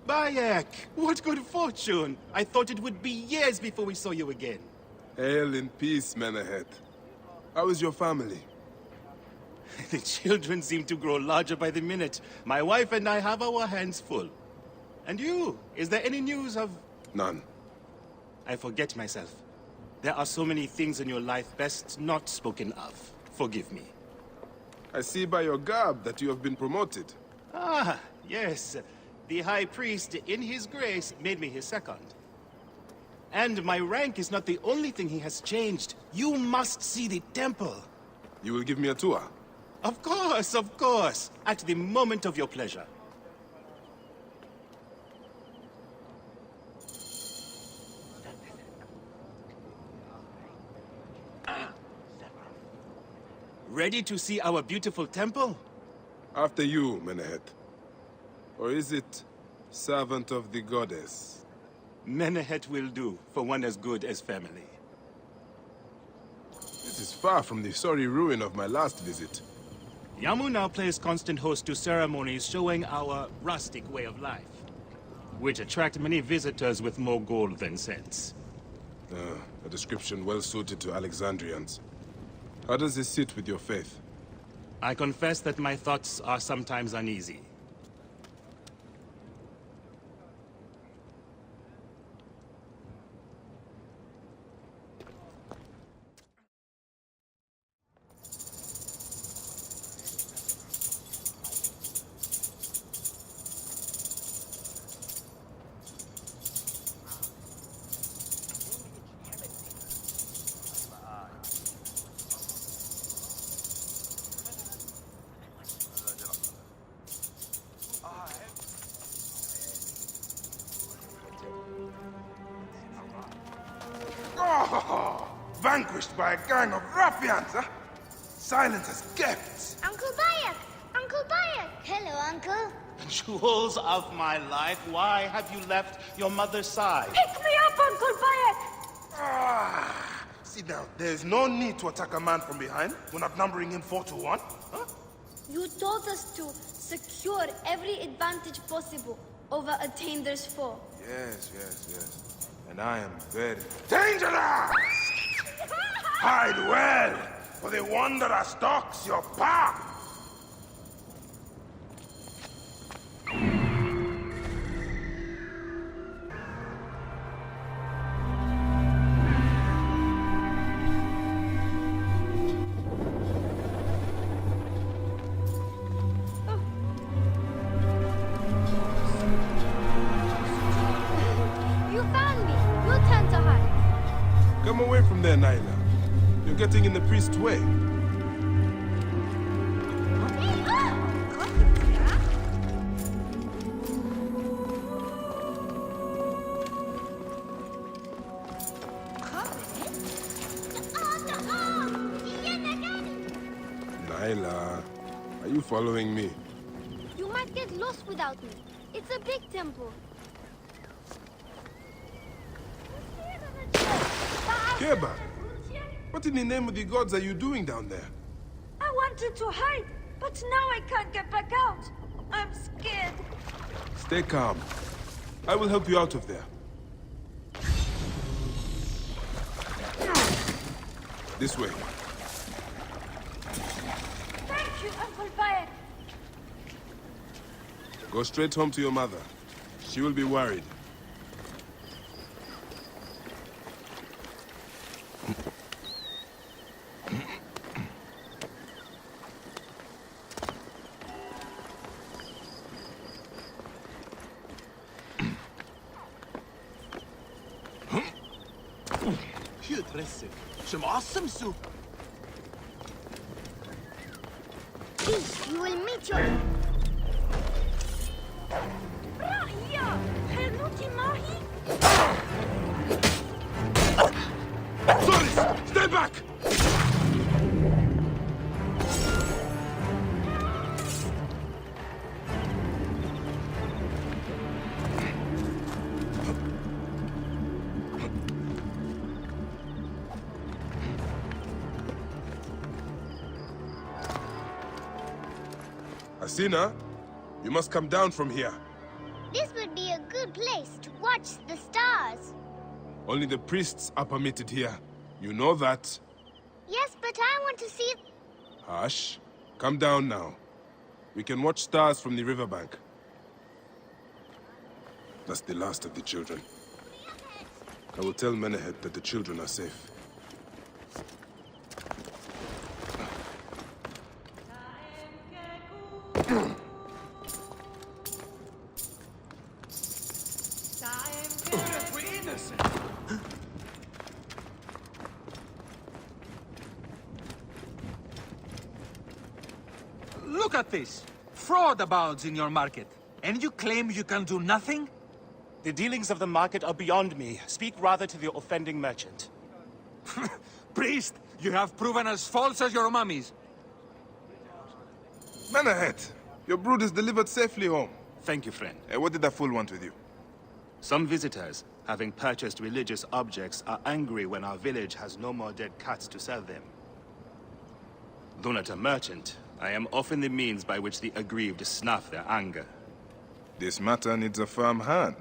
Bayek! What good fortune! I thought it would be years before we saw you again. Hail in peace, Menahet. How is your family? The children seem to grow larger by the minute. My wife and I have our hands full. And you? Is there any news of... None. I forget myself. There are so many things in your life best not spoken of. Forgive me. I see by your garb that you have been promoted. Ah, yes. The High Priest, in his grace, made me his second. And my rank is not the only thing he has changed. You must see the temple. You will give me a tour? Of course, of course. At the moment of your pleasure. Ready to see our beautiful temple? After you, Menahet. Or is it servant of the goddess? Menahet will do, for one as good as family. This is far from the sorry ruin of my last visit. Yamu now plays constant host to ceremonies showing our rustic way of life, which attract many visitors with more gold than sense. A description well suited to Alexandrians. How does this sit with your faith? I confess that my thoughts are sometimes uneasy. Oh, vanquished by a gang of ruffians, huh? Silent as gifts. Uncle Bayek! Uncle Bayek! Hello, Uncle. Jewels of my life, why have you left your mother's side? Pick me up, Uncle Bayek! See now, there's no need to attack a man from behind. We're not numbering him 4-1, huh? You told us to secure every advantage possible over Attainer's foe. Yes. And I am very dangerous! Hide well, for the wanderer stalks your path! Come away from there, Nyla. You're getting in the priest's way. Nyla, are you following me? You might get lost without me. It's a big temple. Keba, what in the name of the gods are you doing down there? I wanted to hide, but now I can't get back out. I'm scared. Stay calm. I will help you out of there. This way. Thank you, Uncle Bayek. Go straight home to your mother. She will be worried. Some awesome soup. Please, you will meet your... رأيي حنوتي ماهي Solis! Stay back! Asina, you must come down from here. This would be a good place to watch the stars. Only the priests are permitted here. You know that. Yes, but I want to see... Hush. Come down now. We can watch stars from the riverbank. That's the last of the children. I will tell Menehet that the children are safe. Look at this. Fraud abounds in your market. And you claim you can do nothing? The dealings of the market are beyond me. Speak rather to the offending merchant. Priest, you have proven as false as your mummies. Menehet, your brood is delivered safely home. Thank you, friend. What did that fool want with you? Some visitors, having purchased religious objects, are angry when our village has no more dead cats to sell them. Though not a merchant, I am often the means by which the aggrieved snuff their anger. This matter needs a firm hand.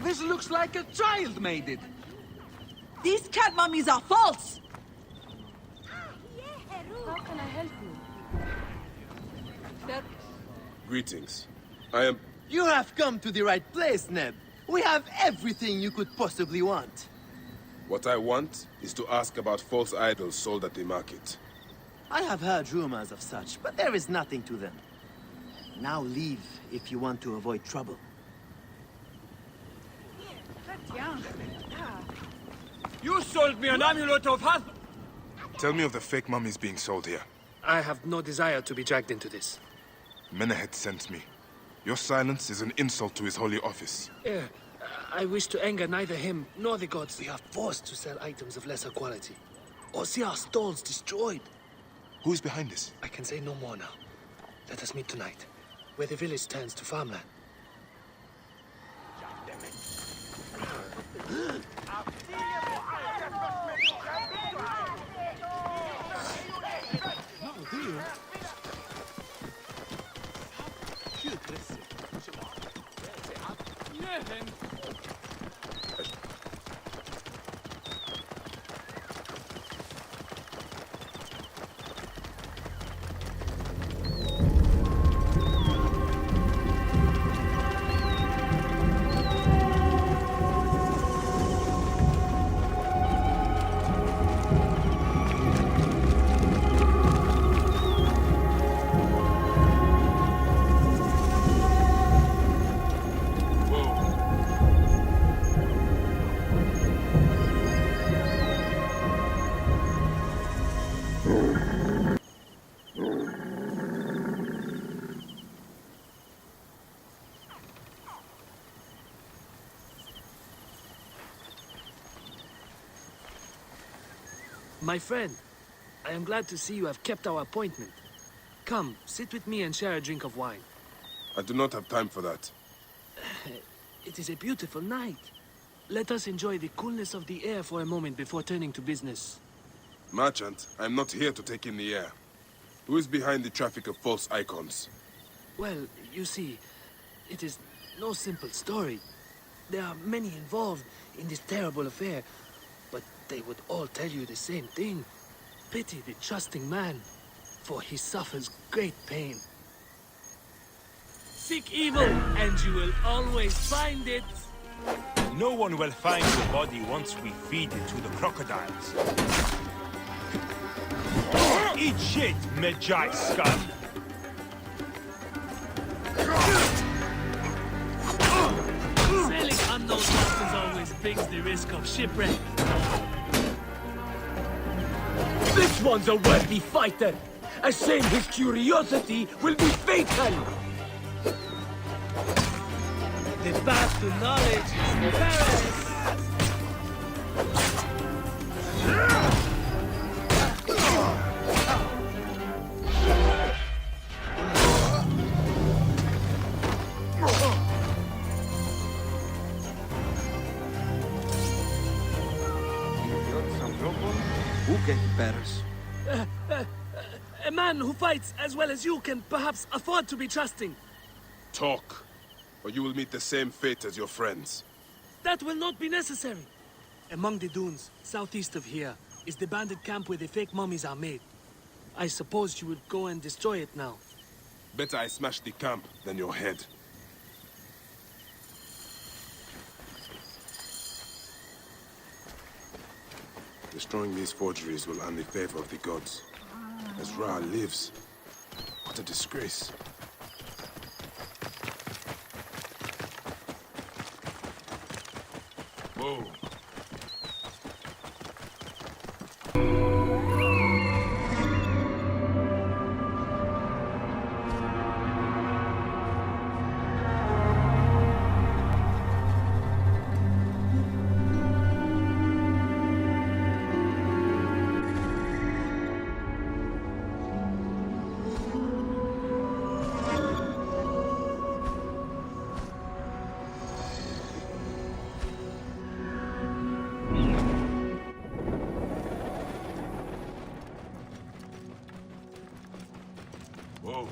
This looks like a child made it. These cat mummies are false! How can I help you? Greetings. I am... You have come to the right place, Neb. We have everything you could possibly want. What I want is to ask about false idols sold at the market. I have heard rumors of such, but there is nothing to them. Now leave if you want to avoid trouble. You sold me an amulet of health. Tell me of the fake mummies being sold here. I have no desire to be dragged into this. Menehet sent me. Your silence is an insult to his holy office. I wish to anger neither him nor the gods. We are forced to sell items of lesser quality, or see our stalls destroyed. Who is behind this? I can say no more now. Let us meet tonight, where the village turns to farmland. My friend, I am glad to see you have kept our appointment. Come, sit with me and share a drink of wine. I do not have time for that. It is a beautiful night. Let us enjoy the coolness of the air for a moment before turning to business. Merchant, I am not here to take in the air. Who is behind the traffic of false icons? Well, you see, it is no simple story. There are many involved in this terrible affair, but they would all tell you the same thing. Pity the trusting man, for he suffers great pain. Seek evil, and you will always find it. No one will find the body once we feed it to the crocodiles. Eat shit, Medjai scum! Sailing unknown waters always brings the risk of shipwreck. This one's a worthy fighter! A shame his curiosity will be fatal! The path to knowledge is perilous. Who can Paris? A man who fights as well as you can perhaps afford to be trusting. Talk, or you will meet the same fate as your friends. That will not be necessary. Among the dunes, southeast of here, is the bandit camp where the fake mummies are made. I suppose you would go and destroy it now. Better I smash the camp than your head. Destroying these forgeries will earn the favor of the gods. As Ra lives, what a disgrace. Whoa. Whoa.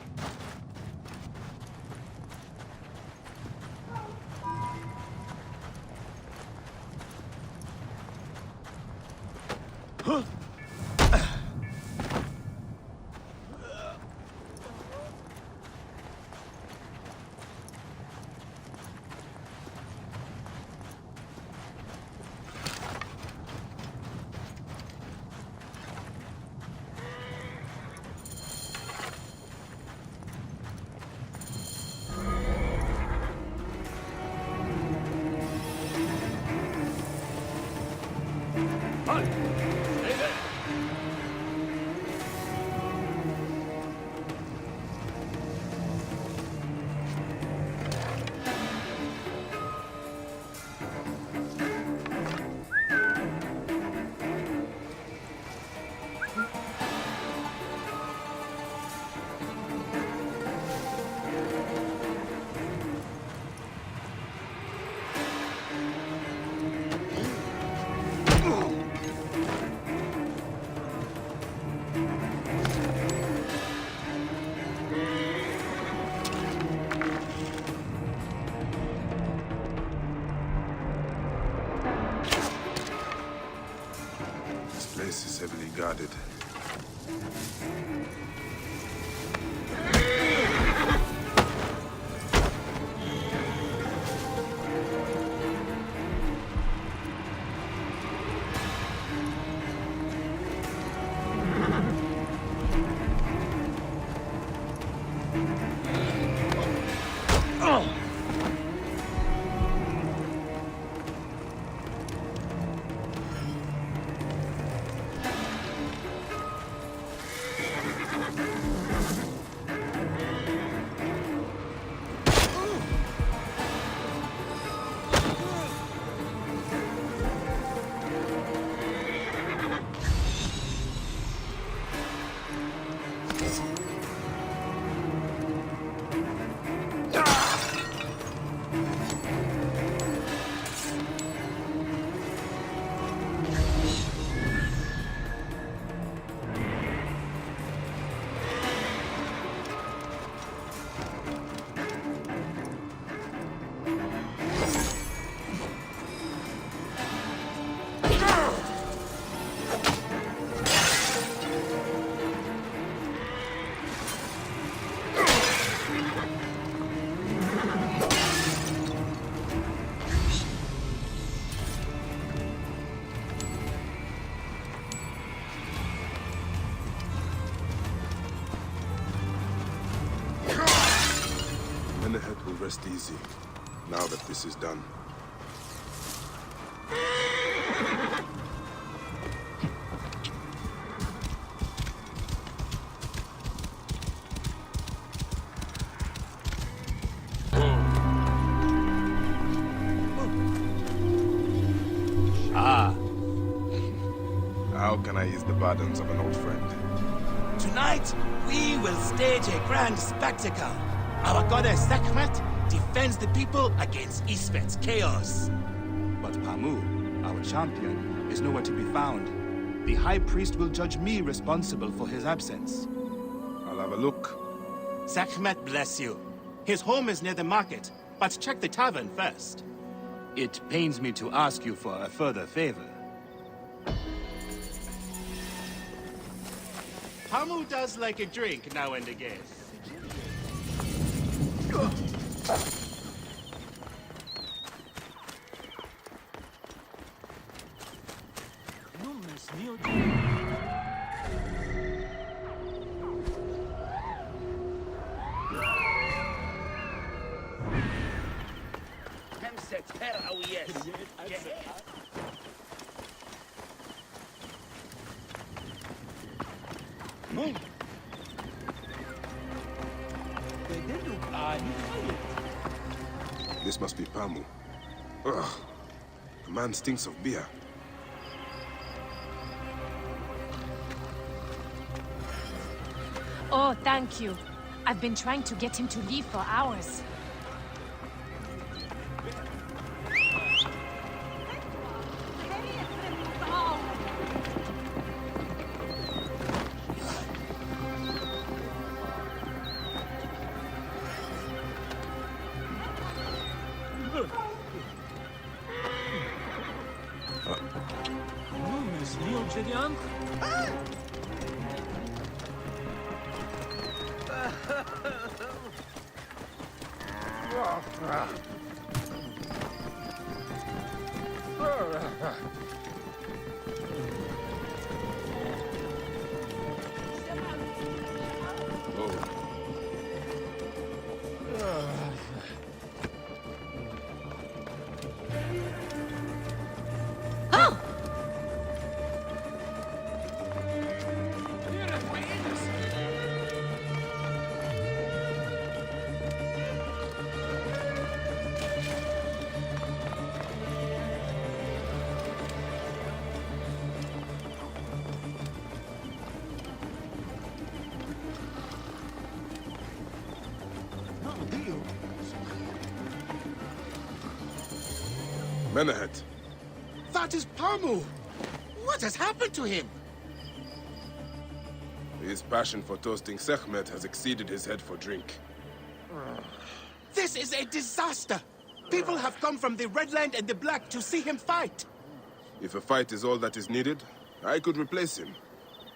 This place is heavily guarded. rest easy, now that this is done. How can I ease the burdens of an old friend? Tonight, we will stage a grand spectacle. Our goddess Sekhmet defends the people against Isfet's chaos. But Pamu, our champion, is nowhere to be found. The High Priest will judge me responsible for his absence. I'll have a look. Sekhmet bless you. His home is near the market, but check the tavern first. It pains me to ask you for a further favor. Pamu does like a drink now and again. This must be Pamu. Ugh. The man stinks of beer. Oh, thank you. I've been trying to get him to leave for hours. Menahet. That is Pamu! What has happened to him? His passion for toasting Sekhmet has exceeded his head for drink. This is a disaster! People have come from the Red Land and the Black to see him fight! If a fight is all that is needed, I could replace him.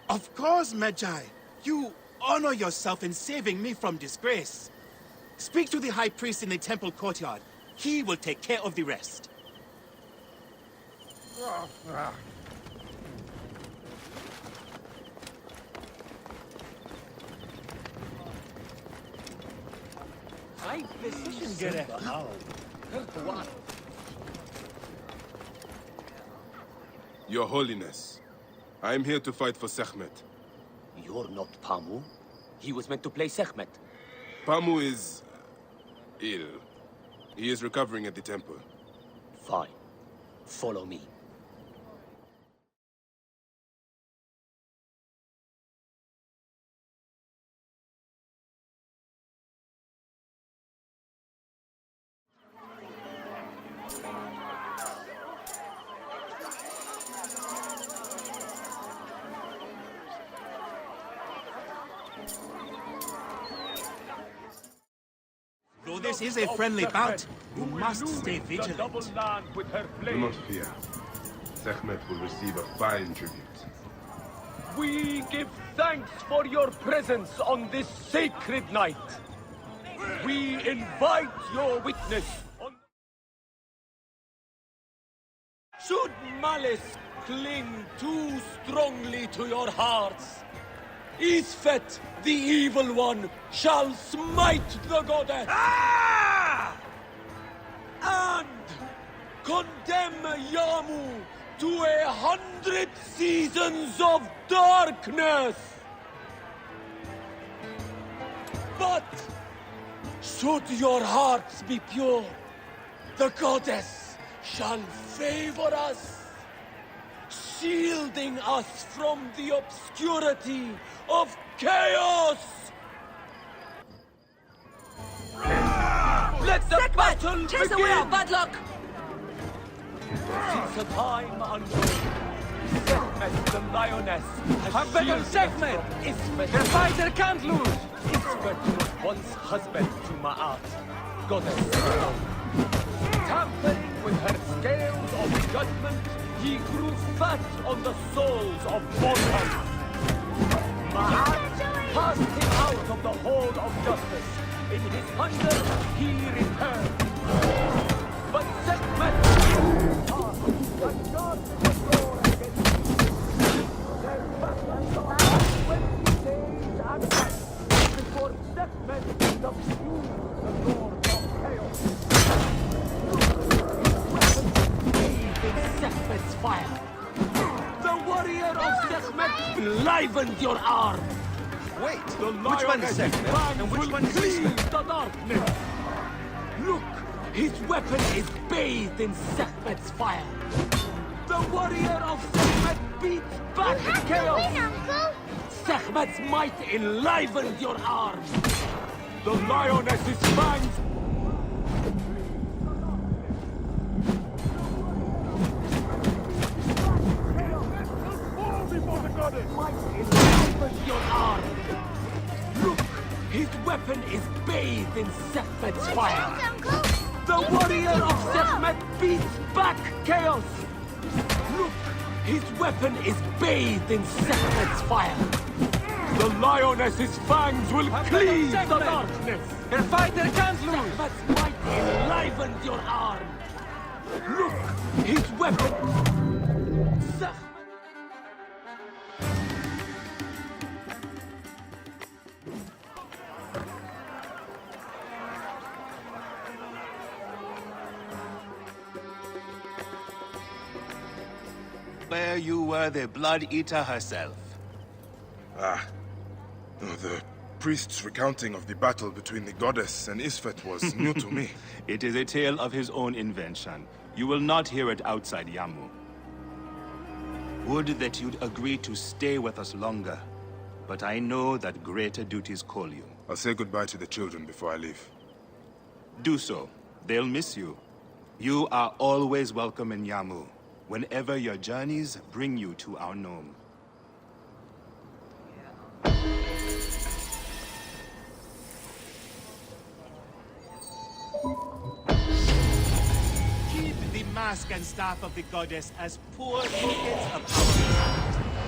Of course, Magi. You honor yourself in saving me from disgrace. Speak to the High Priest in the temple courtyard. He will take care of the rest. Your Holiness, I am here to fight for Sekhmet. You're not Pamu. He was meant to play Sekhmet. Pamu is ill. He is recovering at the temple. Fine. Follow me. Though this is a friendly bout, you must stay vigilant. Do not fear. Sekhmet will receive a fine tribute. We give thanks for your presence on this sacred night. We invite your witness on... Should malice cling too strongly to your hearts, Isfet, the evil one, shall smite the goddess! And condemn Yamu to 100 seasons of darkness! But should your hearts be pure, the goddess shall favor us, shielding us from the obscurity of chaos! Let the battle Chase away our begin! bad luck! Since a time unknown, Sekhmet the lioness has Have better shielded us Sekhmet! from Isfet. The fighter can't lose! Isfet was once husband to Ma'at, goddess below. Tampering with her scales of judgment, he grew fat on the souls of mortals. Ma'at cast him out of the hall of justice. In his hunger, he returned. But Sekhmet and guarded the door against him. Their battle lasted 20 days and nights before Sekhmet subdued the lord of chaos. Bathed in Sekhmet's fire. The warrior of Sekhmet enlivened your arm. Wait, The which one is Sekhmet and which one is Isfet? the darkness. Look, his weapon is bathed in Sekhmet's fire. The warrior of Sekhmet beats back chaos. Uncle! Sekhmet's might enlivened your arm. The lioness's fangs. Might enlivened your arm. Look, his weapon is bathed in Sekhmet's fire. Uncle! The warrior of Sekhmet beats back chaos! Look, his weapon is bathed in Sekhmet's fire. The lioness's fangs will cleave the Sekhmet. darkness. The fighter can't lose! Sekhmet's might enlivened your arm. Look, his weapon. Sekhmet. Where you were the Blood Eater herself. Ah. No, the priest's recounting of the battle between the goddess and Isfet was new to me. It is a tale of his own invention. You will not hear it outside Yamu. Would that you'd agree to stay with us longer. But I know that greater duties call you. I'll say goodbye to the children before I leave. Do so. They'll miss you. You are always welcome in Yamu, whenever your journeys bring you to our gnome. Keep the mask and staff of the goddess as poor tokens of our...